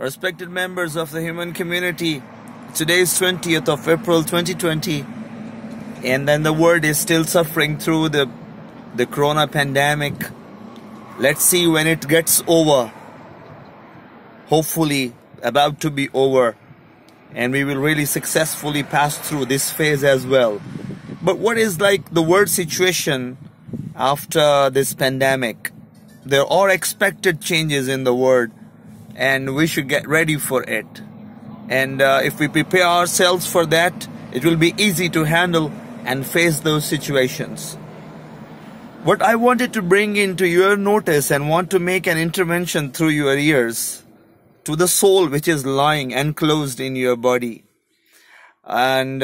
Respected members of the human community, today is 20th of April 2020, and then the world is still suffering through the corona pandemic. Let's see when it gets over. Hopefully about to be over, and we will really successfully pass through this phase as well. But what is like the world situation after this pandemic? There are expected changes in the world, and we should get ready for it. And if we prepare ourselves for that, it will be easy to handle and face those situations. What I wanted to bring into your notice and want to make an intervention through your ears to the soul which is lying enclosed in your body. And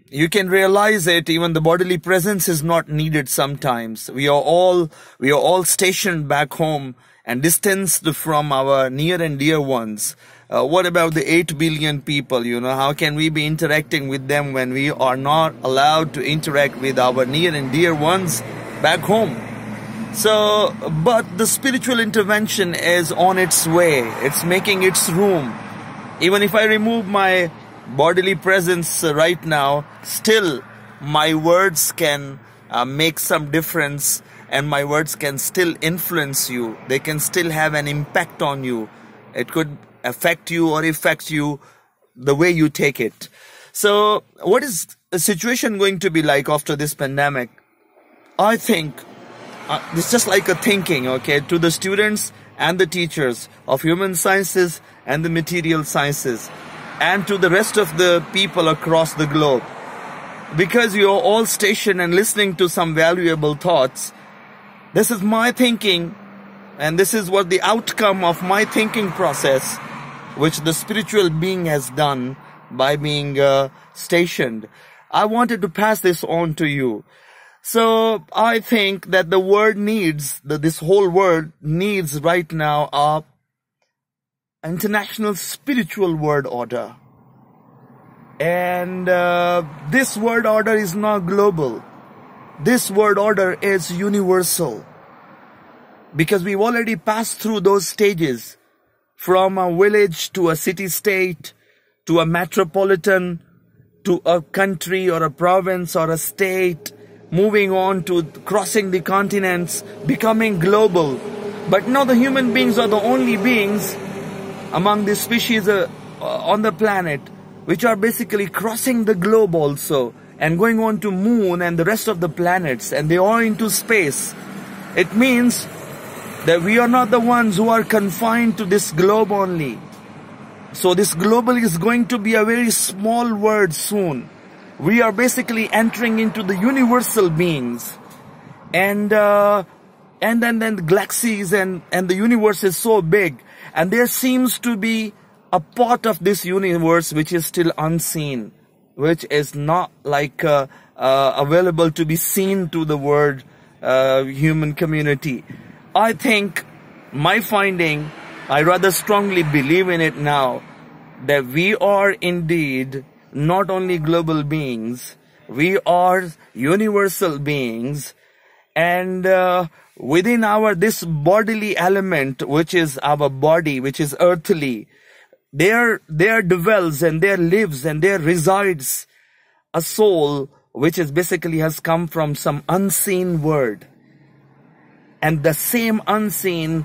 you can realize it, even the bodily presence is not needed sometimes. We are all stationed back home and distanced from our near and dear ones. What about the 8 billion people? How can we be interacting with them when we are not allowed to interact with our near and dear ones back home? So, but the spiritual intervention is on its way. It's making its room. Even if I remove my bodily presence right now, still my words can make some difference, and my words can still influence you. They can still have an impact on you. It could affect you or affect you the way you take it. So what is the situation going to be like after this pandemic? I think it's just like a thinking, okay, to the students and the teachers of human sciences and the material sciences, and to the rest of the people across the globe. Because you are all stationed and listening to some valuable thoughts, this is my thinking, and this is what the outcome of my thinking process, which the spiritual being has done by being stationed. I wanted to pass this on to you. So I think that the world needs, this whole world needs right now an international spiritual world order. And this world order is not global. This world order is universal. Because we've already passed through those stages, from a village to a city-state, to a metropolitan, to a country or a province or a state, moving on to crossing the continents, becoming global. But now the human beings are the only beings among the species on the planet which are basically crossing the globe also, and going on to moon and the rest of the planets, and they are into space. It means that we are not the ones who are confined to this globe only. So this global is going to be a very small word soon. We are basically entering into the universal beings. And then the galaxies and the universe is so big. And there seems to be a part of this universe which is still unseen, which is not like available to be seen to the world human community. I think my finding, I rather strongly believe in it now, that we are indeed not only global beings, we are universal beings, and within this bodily element, which is our body, which is earthly, there dwells and there lives and there resides a soul which is basically has come from some unseen world. And the same unseen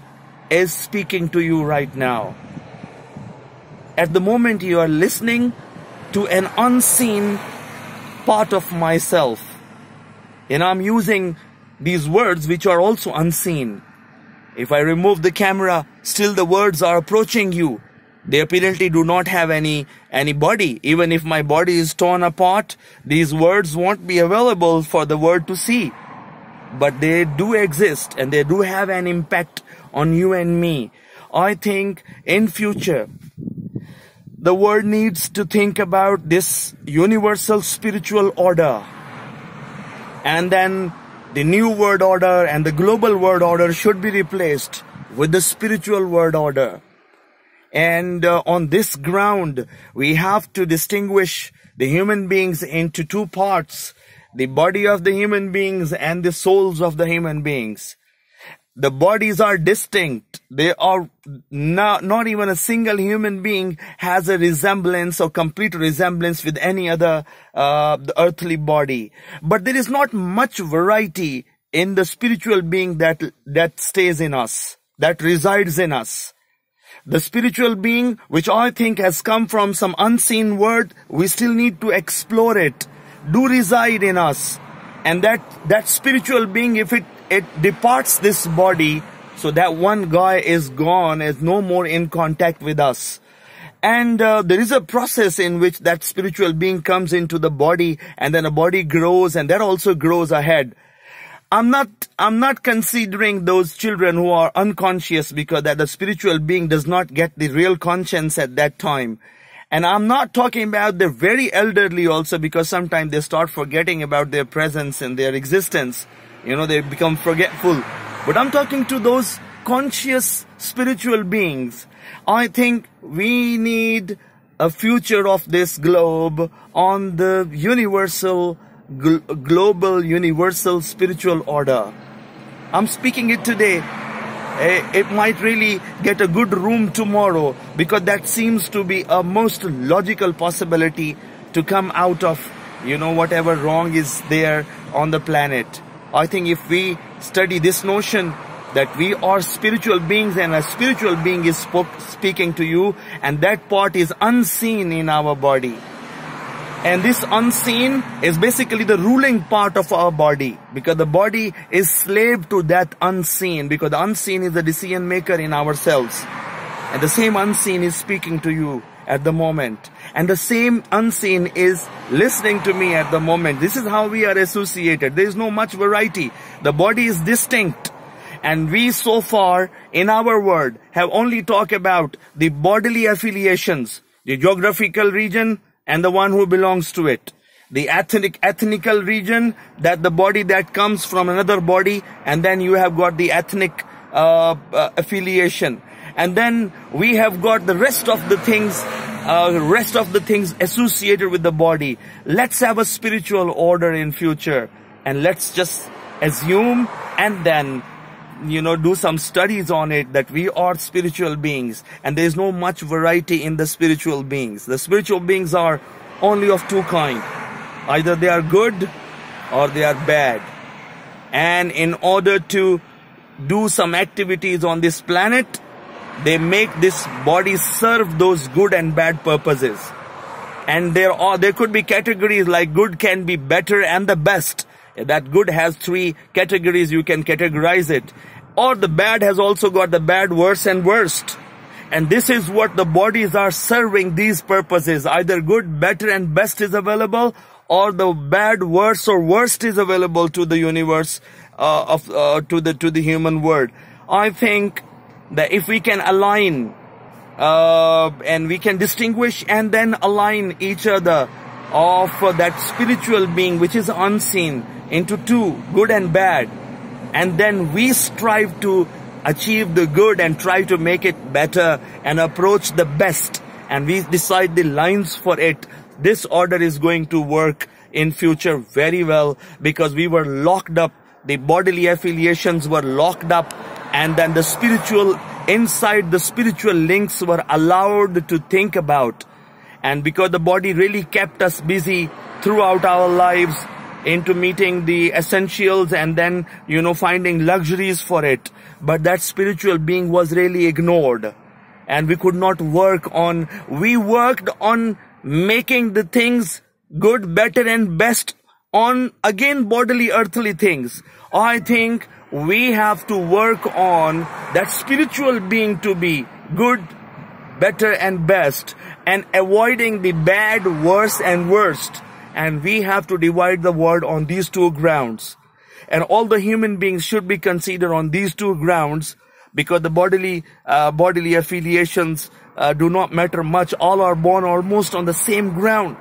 is speaking to you right now. At the moment you are listening to an unseen part of myself. And I'm using these words which are also unseen. If I remove the camera, still the words are approaching you. They apparently do not have any body. Even if my body is torn apart, these words won't be available for the world to see. But they do exist, and they do have an impact on you and me. I think in future, the world needs to think about this universal spiritual order. And then the new world order and the global world order should be replaced with the spiritual world order. And on this ground, we have to distinguish the human beings into two parts, the body of the human beings and the souls of the human beings. The bodies are distinct. They are not even a single human being has a resemblance or complete resemblance with any other the earthly body. But there is not much variety in the spiritual being that stays in us, that resides in us. The spiritual being, which I think has come from some unseen world, we still need to explore it, do reside in us. And that spiritual being, if it departs this body, so that one guy is gone, is no more in contact with us. And there is a process in which that spiritual being comes into the body, and then the body grows, and that also grows ahead. I'm not considering those children who are unconscious, because that the spiritual being does not get the real conscience at that time. And I'm not talking about the very elderly also, because sometimes they start forgetting about their presence and their existence. You know, they become forgetful. But I'm talking to those conscious spiritual beings. I think we need a future of this globe on the universal, global, universal spiritual order. I'm speaking it today. It might really get a good room tomorrow, because that seems to be a most logical possibility to come out of, you know, whatever wrong is there on the planet. I think if we study this notion that we are spiritual beings, and a spiritual being is speaking to you, and that part is unseen in our body. And this unseen is basically the ruling part of our body, because the body is slave to that unseen, because the unseen is the decision maker in ourselves. And the same unseen is speaking to you at the moment. And the same unseen is listening to me at the moment. This is how we are associated. There is no much variety. The body is distinct. And we so far in our world have only talked about the bodily affiliations, the geographical region, and the one who belongs to it. The ethnical region, that the body that comes from another body, and then you have got the ethnic affiliation. And then we have got the rest of the things associated with the body. Let's have a spiritual order in future, and let's just assume and then, you know, do some studies on it, that we are spiritual beings, and there is no much variety in the spiritual beings. The spiritual beings are only of two kinds. Either they are good or they are bad. And in order to do some activities on this planet, they make this body serve those good and bad purposes. And there could be categories like good can be better and the best. That good has three categories, you can categorize it. Or the bad has also got the bad, worse and worst. And this is what the bodies are serving, these purposes. Either good, better and best is available, or the bad, worse or worst is available to the universe, to the human world. I think that if we can align, and we can distinguish and then align each other of that spiritual being which is unseen into two, good and bad, and then we strive to achieve the good and try to make it better and approach the best, and we decide the lines for it, this order is going to work in future very well, because we were locked up, the bodily affiliations were locked up, and then the spiritual, inside the spiritual links were allowed to think about. And because the body really kept us busy throughout our lives into meeting the essentials and then, you know, finding luxuries for it. But that spiritual being was really ignored. And we could not we worked on making the things good, better and best on, again, bodily, earthly things. I think we have to work on that spiritual being to be good, better and best, and avoiding the bad, worse and worst. And we have to divide the world on these two grounds. And all the human beings should be considered on these two grounds, because the bodily affiliations do not matter much. All are born almost on the same ground.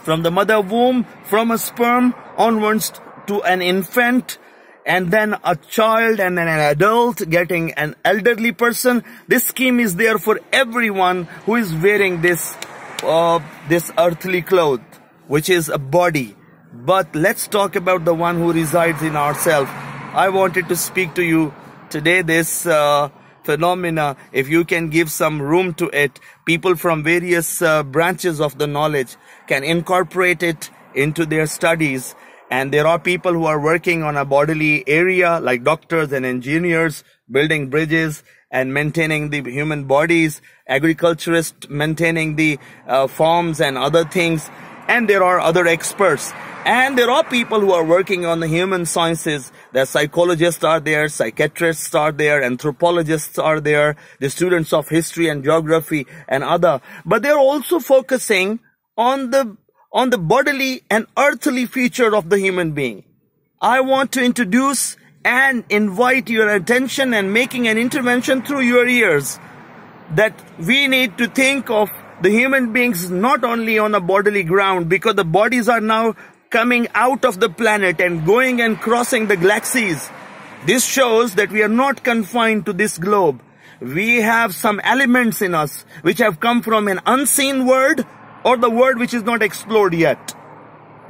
From the mother womb, from a sperm onwards to an infant, and then a child and then an adult, getting an elderly person. This scheme is there for everyone who is wearing this earthly cloth, which is a body. But let's talk about the one who resides in ourselves. I wanted to speak to you today this phenomena, if you can give some room to it, people from various branches of the knowledge can incorporate it into their studies. And there are people who are working on a bodily area, like doctors and engineers, building bridges and maintaining the human bodies, agriculturists maintaining the farms and other things. And there are other experts. And there are people who are working on the human sciences. The psychologists are there, psychiatrists are there, anthropologists are there, the students of history and geography and other. But they're also focusing on the bodily and earthly feature of the human being. I want to introduce and invite your attention and making an intervention through your ears that we need to think of the human beings not only on a bodily ground, because the bodies are now coming out of the planet and going and crossing the galaxies. This shows that we are not confined to this globe. We have some elements in us which have come from an unseen world or the world which is not explored yet.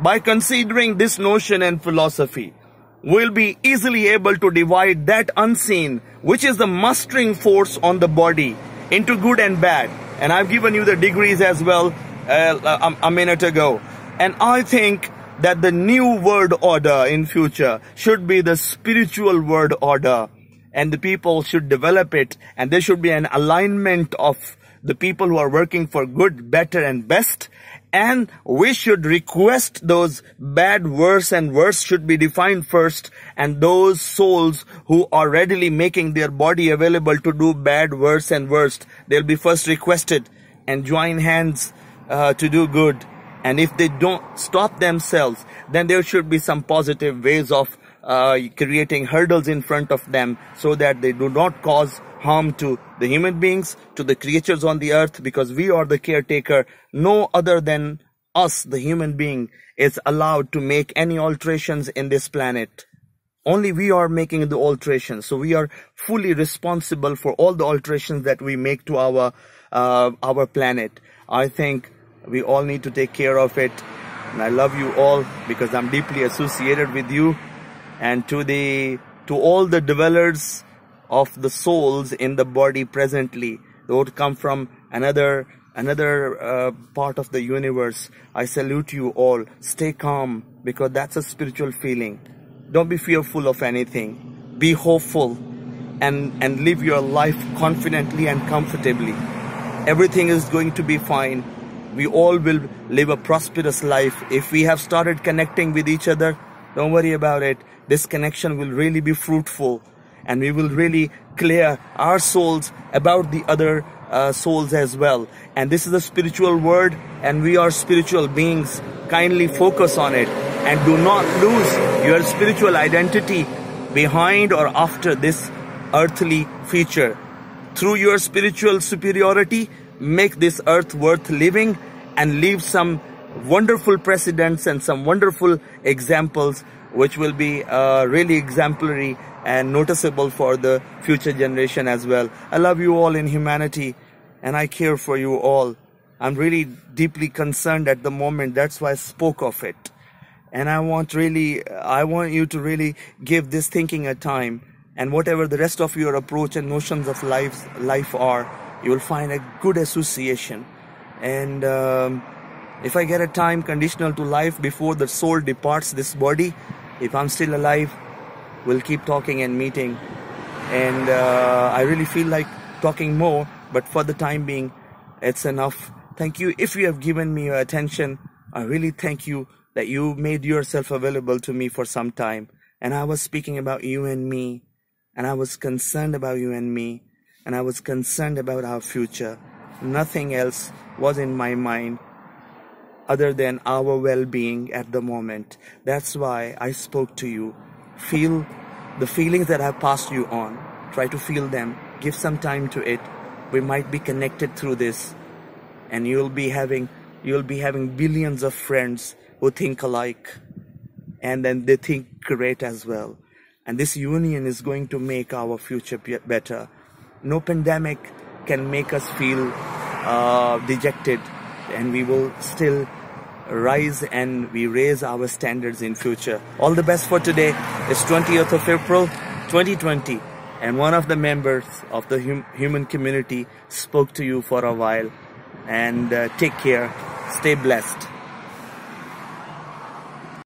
By considering this notion and philosophy, we'll be easily able to divide that unseen, which is the mustering force on the body, into good and bad. And I've given you the degrees as well a minute ago. And I think that the new world order in future should be the spiritual world order. And the people should develop it. And there should be an alignment of the people who are working for good, better and best. And we should request those bad, worse and worse should be defined first. And those souls who are readily making their body available to do bad, worse and worst, they'll be first requested and join hands to do good. And if they don't stop themselves, then there should be some positive ways of creating hurdles in front of them so that they do not cause harm to the human beings, to the creatures on the earth, because we are the caretaker. No other than us, the human being, is allowed to make any alterations in this planet. Only we are making the alterations. So we are fully responsible for all the alterations that we make to our planet. I think we all need to take care of it. And I love you all because I'm deeply associated with you. And to all the dwellers of the souls in the body presently, those who come from another part of the universe, I salute you all. Stay calm, because that's a spiritual feeling. Don't be fearful of anything. Be hopeful and live your life confidently and comfortably. Everything is going to be fine. We all will live a prosperous life. If we have started connecting with each other, don't worry about it. This connection will really be fruitful, and we will really clear our souls about the other souls as well. And this is a spiritual word, and we are spiritual beings. Kindly focus on it and do not lose your spiritual identity behind or after this earthly feature. Through your spiritual superiority, make this earth worth living and leave some wonderful precedents and some wonderful examples which will be really exemplary and noticeable for the future generation as well. I love you all in humanity and I care for you all. I'm really deeply concerned at the moment. That's why I spoke of it. And I want you to really give this thinking a time. And whatever the rest of your approach and notions of life are, you will find a good association. And if I get a time conditional to life before the soul departs this body, if I'm still alive, we'll keep talking and meeting. And I really feel like talking more, but for the time being, it's enough. Thank you. If you have given me your attention, I really thank you that you made yourself available to me for some time. And I was speaking about you and me. And I was concerned about you and me. And I was concerned about our future. Nothing else was in my mind other than our well-being at the moment. That's why I spoke to you. Feel the feelings that have passed you on. Try to feel them. Give some time to it. We might be connected through this. And you'll be having billions of friends who think alike. And then they think great as well. And this union is going to make our future better. No pandemic can make us feel dejected. And we will still rise and we raise our standards in future. All the best for today. It's 20th of April, 2020. and one of the members of the human community spoke to you for a while. And take care. Stay blessed.